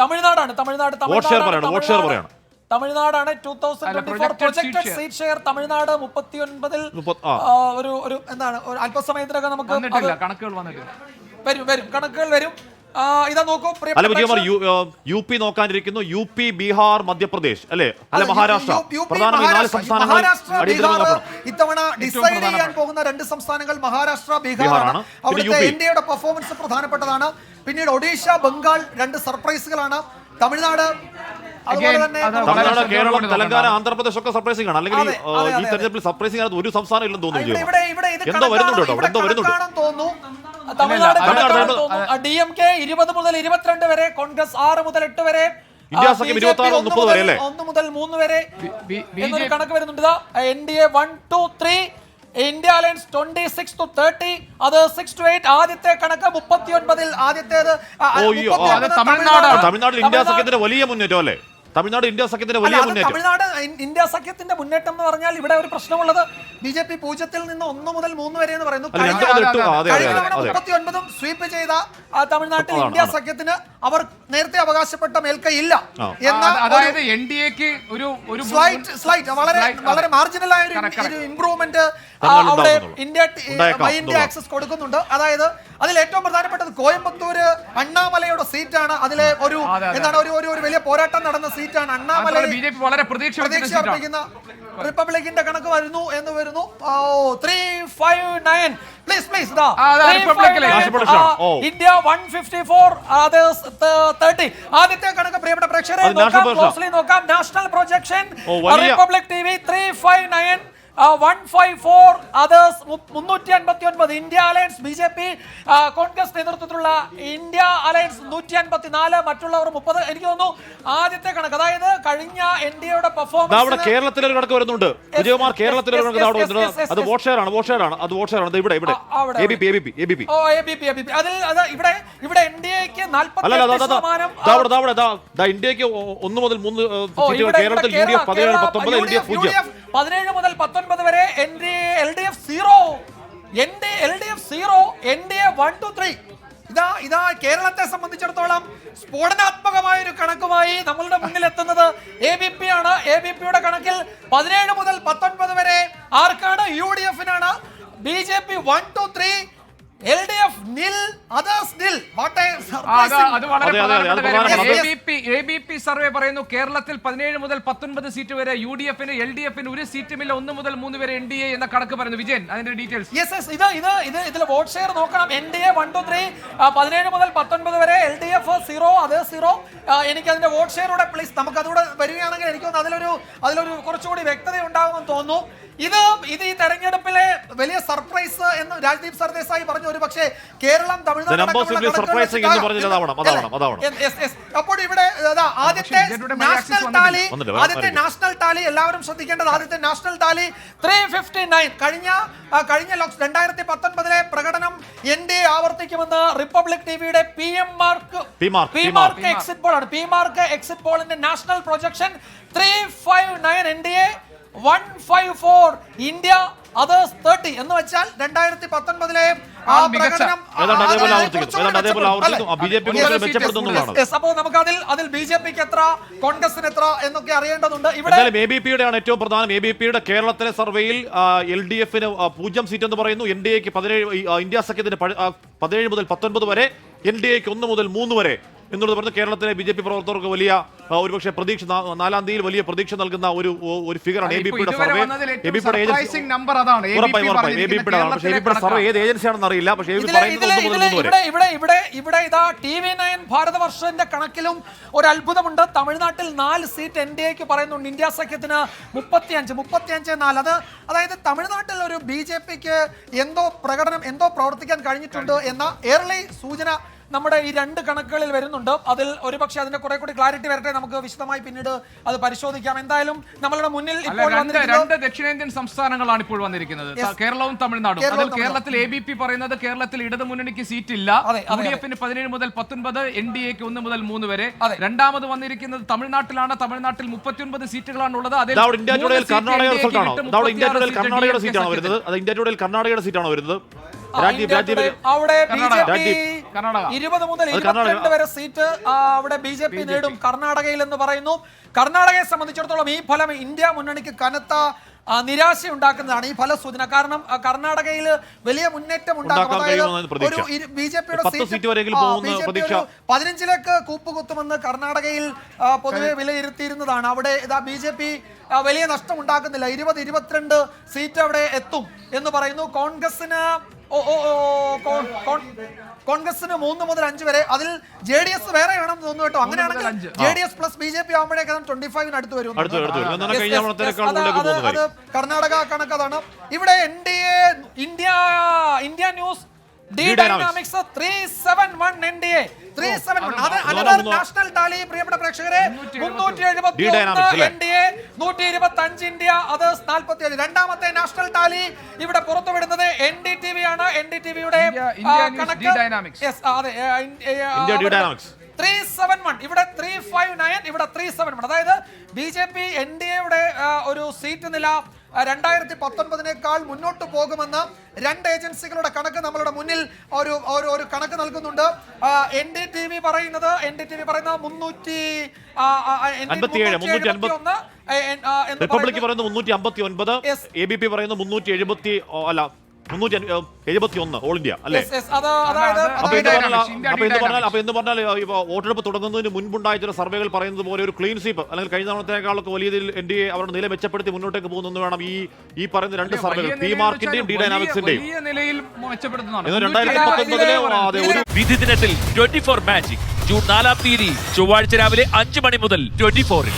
തമിഴ്നാടാണ്. തമിഴ്നാടാണ് 2024 projected seat share. Tamil Nadu 39-ൽ ഒരു എന്താണ് അല്പസമയത്തിനകം നമുക്ക് കണക്കുകൾ വരും കണക്കുകൾ വരും. ഇതാ നോക്കൂ, യു പി നോക്കാനിരിക്കുന്നു. യു പി, ബീഹാർ, മധ്യപ്രദേശ് അല്ലെ മഹാരാഷ്ട്ര. ഇത്തവണ ഡിസൈഡ് ചെയ്യാൻ പോകുന്ന രണ്ട് സംസ്ഥാനങ്ങൾ മഹാരാഷ്ട്ര, ബീഹാറാണ്. അവിടുത്തെ ഇന്ത്യയുടെ പെർഫോമൻസ് പ്രധാനപ്പെട്ടതാണ്. പിന്നീട് ഒഡീഷ, ബംഗാൾ രണ്ട് സർപ്രൈസുകളാണ്. തമിഴ്നാട്, കേരളം, തെലങ്കാന, ആന്ധ്രാപ്രദേശ് ഒക്കെ സർപ്രൈസിംഗ് ആണ്. അല്ലെങ്കിൽ ഈ തെരഞ്ഞെടുപ്പിൽ സർപ്രൈസിംഗ് ആയിട്ട് ഒരു സംസ്ഥാനം ഇല്ലെന്ന് തോന്നുന്നു. എന്തോ വരുന്നുണ്ടോ? തമിഴ്നാട് DMK 20 മുതൽ 22 വരെ, കോൺഗ്രസ് 6 മുതൽ 8 വരെ, ഇന്ത്യ സഖ്യം 26-30 വരെ അല്ലേ, 1 മുതൽ 3 വരെ എന്നൊരു കണക്ക് വരുന്നുണ്ട്. NDA 1 to 3, India alliance 26 to 30, അത് 6 to 8. ആദ്യത്തെ കണക്ക് 39-ൽ ആദ്യത്തേത് തമിഴ്നാട്ടിൽ ഇന്ത്യ സഖ്യത്തിന്റെ വലിയ മുന്നേറ്റം അല്ലേ. തമിഴ്നാട് ഇന്ത്യ സഖ്യത്തിന്റെ വലിയ മുന്നേറ്റം. തമിഴ്നാട് ഇന്ത്യ സഖ്യത്തിന്റെ മുന്നേറ്റം എന്ന് പറഞ്ഞാൽ ഇവിടെ ഒരു പ്രശ്നമുള്ളത് BJP 0-ൽ നിന്ന് 1 മുതൽ 3 വരെ എന്ന് പറയുന്നു. 39-ഉം സ്വീപ്പ് ചെയ്ത തമിഴ്നാട്ടിൽ ഇന്ത്യ സഖ്യത്തിന് അവർ നേരത്തെ അവകാശപ്പെട്ട മേൽക്കൈയില്ല എന്ന, അതായത് NDAക്ക് ഒരു സ്ലൈറ്റ് വളരെ മാർജിനലായ ഒരു ഇംപ്രൂവ്മെന്റ് അവിടെ ഇന്ത്യ ആക്സസ് കൊടുക്കുന്നുണ്ട്. അതായത് അതിൽ ഏറ്റവും പ്രധാനപ്പെട്ടത് കോയമ്പത്തൂര് അണ്ണാമലയുടെ സീറ്റാണ്. അതിലെ ഒരു എന്താണ് ഒരു വലിയ പോരാട്ടം നടന്ന സീറ്റാണ്. അണ്ണാമല വളരെ പ്രതീക്ഷ അർപ്പിക്കുന്ന റിപ്പബ്ലിക്കിന്റെ കണക്ക് വരുന്നു എന്ന് വരുന്നു. 359 പ്ലീസ് ഇന്ത്യ 154, അതേഴ്സ് 30. ആദ്യത്തെ കണക്ക് പ്രിയപ്പെട്ട പ്രേക്ഷകരെ നോക്കാം. National projection republic TV 359, 154, others 359. India alliance BJP Congress നേതൃത്വത്തിലുള്ള ഇന്ത്യ അലയൻസ് 154, മറ്റുള്ളവർ 30. എനിക്ക് തോന്നുന്നു ആദ്യത്തെ കണക്ക്, അതായത് കഴിഞ്ഞ NDAയുടെ പെർഫോമൻസ് കേരളത്തിലൊരു കണക്ക് വരുന്നുണ്ട്. വിജയകുമാർ, കേരളത്തിലൊരു കണക്ക് അത് വോട്ട് ഷെയർ ആണ്. ഇവിടെ ABP. അതിൽ ഇവിടെ NDAക്ക് 40%. ഇന്ത്യക്ക് 1 മുതൽ 3 സീറ്റുകൾ. കേരളത്തിൽ UDF 17, 19, LDF 0. 17 മുതൽ 19 വരെ LDF 0, NDA 1 to 3. ഇതാ കേരളത്തെ സംബന്ധിച്ചിടത്തോളം സ്ഫോടനാത്മകമായ ഒരു കണക്കുമായി നമ്മളുടെ മുന്നിൽ എത്തുന്നത് ABP ആണ്. ABPയുടെ കണക്കിൽ 17 മുതൽ 19 വരെ ആർക്കാണ്? UDFനാണ്. BJP 1 to 3, LDF nil, others nil. What a surprising. ABP survey പറയുന്നു കേരളത്തിൽ 17 മുതൽ 19 സീറ്റ് വരെ UDFന്, LDFന് ഒരു സീറ്റുമില്ല. 1 മുതൽ 3 വരെ NDA എന്ന കണക്ക് പറയുന്നു. വിജയൻ, അതിന്റെ ഡീറ്റെയിൽസ്. ഇതിൽ വോട്ട് ഷെയർ നോക്കണം. NDA 1 to 3, 17 മുതൽ 19 വരെ, LDF 0, others 0. എനിക്ക് അതിന്റെ വോട്ട് ഷെയറൂടെ പ്ലീസ് നമുക്ക് അതുകൂടെ വരികയാണെങ്കിൽ എനിക്കൊന്ന് അതിലൊരു കുറച്ചുകൂടി വ്യക്തത ഉണ്ടാകുമെന്ന് തോന്നുന്നു. ഇത് ഈ തെരഞ്ഞെടുപ്പിലെ വലിയ സർപ്രൈസ് എന്ന് രാജ്ദീപ് സർദേശായി പറഞ്ഞു. ഒരു പക്ഷേ കേരളം, തമിഴ്നാട്, അപ്പോൾ ഇവിടെ ആദ്യത്തെ നാഷണൽ ടാലി എല്ലാവരും ശ്രദ്ധിക്കേണ്ടത്. ആദ്യത്തെ നാഷണൽ ടാലി 359. കഴിഞ്ഞ 2019 പ്രകടനം NDA ആവർത്തിക്കുമെന്ന് റിപ്പബ്ലിക് TVയുടെ PM മാർക്ക് എക്സിറ്റ് പോൾ ആണ്. മാർക്ക് എക്സിറ്റ് പോളിന്റെ national projection 359, NDA 154, India others 30 എന്ന് വെച്ചാൽ 2019 അപ്പോൾ നമുക്ക് അതിൽ BJPക്ക് എത്ര, കോൺഗ്രസിന് എത്ര എന്നൊക്കെ അറിയേണ്ടതുണ്ട്. ഇവിടെ ABPയുടെ ആണ് ഏറ്റവും പ്രധാനം. ABPയുടെ കേരളത്തിലെ സർവേയിൽ LDFന് 0 സീറ്റ് എന്ന് പറയുന്നു. NDAക്ക് 17, ഇന്ത്യ സഖ്യത്തിന് 17 മുതൽ 19 വരെ, NDAക്ക് 1 മുതൽ 3 വരെ എന്നുള്ളത് പറഞ്ഞ് കേരളത്തിലെ BJP പ്രവർത്തകർക്ക് വലിയ ഒരുപക്ഷെ പ്രതീക്ഷ, 4-ാം തീയതി വലിയ പ്രതീക്ഷ നൽകുന്ന ഒരു ഫിഗറാണ് ABPയുടെ സർവേ. ABPയുടെ സർവേ ഏത് ഏജൻസിയാണെന്ന് അറിയില്ല. പക്ഷേ ഇവിടെ ഇതാ TV9 ഭാരതവർഷന്റെ കണക്കിലും ഒരു അത്ഭുതമുണ്ട്. തമിഴ്നാട്ടിൽ 4 സീറ്റ് NDAക്ക് പറയുന്നുണ്ട്. ഇന്ത്യ സഖ്യത്തിന് 35-4. അതായത് തമിഴ്നാട്ടിൽ ഒരു BJPക്ക് എന്തോ പ്രവർത്തിക്കാൻ കഴിഞ്ഞിട്ടുണ്ട് എന്ന ഏർലി സൂചന നമ്മുടെ ഈ രണ്ട് കണക്കുകളിൽ വരുന്നുണ്ട്. അതിൽ ഒരുപക്ഷെ അതിന്റെ കുറെ കൂടി ക്ലാരിറ്റി വരട്ടെ, നമുക്ക് വിശദമായി പിന്നീട് അത് പരിശോധിക്കാം. എന്തായാലും നമ്മളുടെ മുന്നിൽ ഇപ്പോൾ രണ്ട് ദക്ഷിണേന്ത്യൻ സംസ്ഥാനങ്ങളാണ് ഇപ്പോൾ വന്നിരിക്കുന്നത്, കേരളവും തമിഴ്നാടും. അതിൽ കേരളത്തിൽ ABP പറയുന്നത് കേരളത്തിൽ ഇടതു മുന്നണിക്ക് സീറ്റ് ഇല്ല. UDFന് 17 മുതൽ 19, NDAക്ക് 1 മുതൽ 3 വരെ. രണ്ടാമത് വന്നിരിക്കുന്നത് തമിഴ്നാട്ടിലാണ്. തമിഴ്നാട്ടിൽ 39 സീറ്റുകളാണ് ഉള്ളത്. കർണാടകയുടെ സീറ്റാണോ വരുന്നത്? അവിടെ BJP കർണാടക 20 മുതൽ 22 വരെ സീറ്റ് അവിടെ BJP നേടും കർണാടകയിൽ എന്ന് പറയുന്നു. കർണാടകയെ സംബന്ധിച്ചിടത്തോളം ഈ ഫലം ഇന്ത്യ മുന്നണിക്ക് കനത്ത നിരാശ ഉണ്ടാക്കുന്നതാണ് ഈ ഫലസൂചന. കാരണം കർണാടകയിൽ വലിയ മുന്നേറ്റം ഉണ്ടാക്കും. അതായത് ഒരു BJPയുടെ സീറ്റ് 15ലേക്ക് കൂപ്പുകുത്തുമെന്ന് കർണാടകയിൽ പൊതുവെ വിലയിരുത്തിയിരുന്നതാണ്. അവിടെ BJP വലിയ നഷ്ടം ഉണ്ടാക്കുന്നില്ല. 20-22 സീറ്റ് അവിടെ എത്തും എന്ന് പറയുന്നു. കോൺഗ്രസിന് 3 മുതൽ 5 വരെ. അതിൽ JDS വേറെ വേണമെന്ന് തോന്നുന്നു കേട്ടോ. അങ്ങനെയാണെങ്കിൽ JDS പ്ലസ് BJP ആകുമ്പോഴേക്കും 25 അടുത്ത് വരും. അത് കർണാടക കണക്കതാണ്. ഇവിടെ India news dynamics 371 NDA 371. Another national Tally പ്രിയപ്പെട്ട പ്രേക്ഷകരെ. 371 NDA 125 ഇന്ത്യ, അത് 47. രണ്ടാമത്തെ നാഷണൽ ടാലി ഇവിടെ പുറത്തുവിടുന്നത് NDTV ആണ്. NDTVയുടെ കണക്ക് 371. ഇവിടെ 359, ഇവിടെ 371. അതായത് BJP NDAയുടെ ഒരു സീറ്റ് നില 2019 മുന്നോട്ട് പോകുമെന്ന് രണ്ട് ഏജൻസികളുടെ കണക്ക് നമ്മളുടെ മുന്നിൽ ഒരു കണക്ക് നൽകുന്നുണ്ട്. NDTV പറയുന്നത് 351, റിപ്പബ്ലിക് പറയുന്നത് 359, ABP പറയുന്നത് 371 ഓൾ ഇന്ത്യ അല്ലേ? അപ്പൊ എന്ന് പറഞ്ഞാൽ വോട്ടെടുപ്പ് തുടങ്ങുന്നതിന് മുൻപുണ്ടായ ചില സർവേകൾ പറയുന്നത് പോലെ ഒരു ക്ലീൻ സ്വീപ്പ് അല്ലെങ്കിൽ കഴിഞ്ഞ തവണത്തേക്കാളൊക്കെ വലിയ NDA അവരുടെ നില മെച്ചപ്പെടുത്തി മുന്നോട്ടേക്ക് പോകുന്നു വേണം ഈ പറയുന്ന രണ്ട് സർവേകൾ, P-Markന്റെയും D-Dynamicsന്റെയും. 2019 വിധി ദിനത്തിൽ 24 മാജിക് ജൂൺ 4 ചൊവ്വാഴ്ച രാവിലെ 5 മണി മുതൽ 24-ൽ.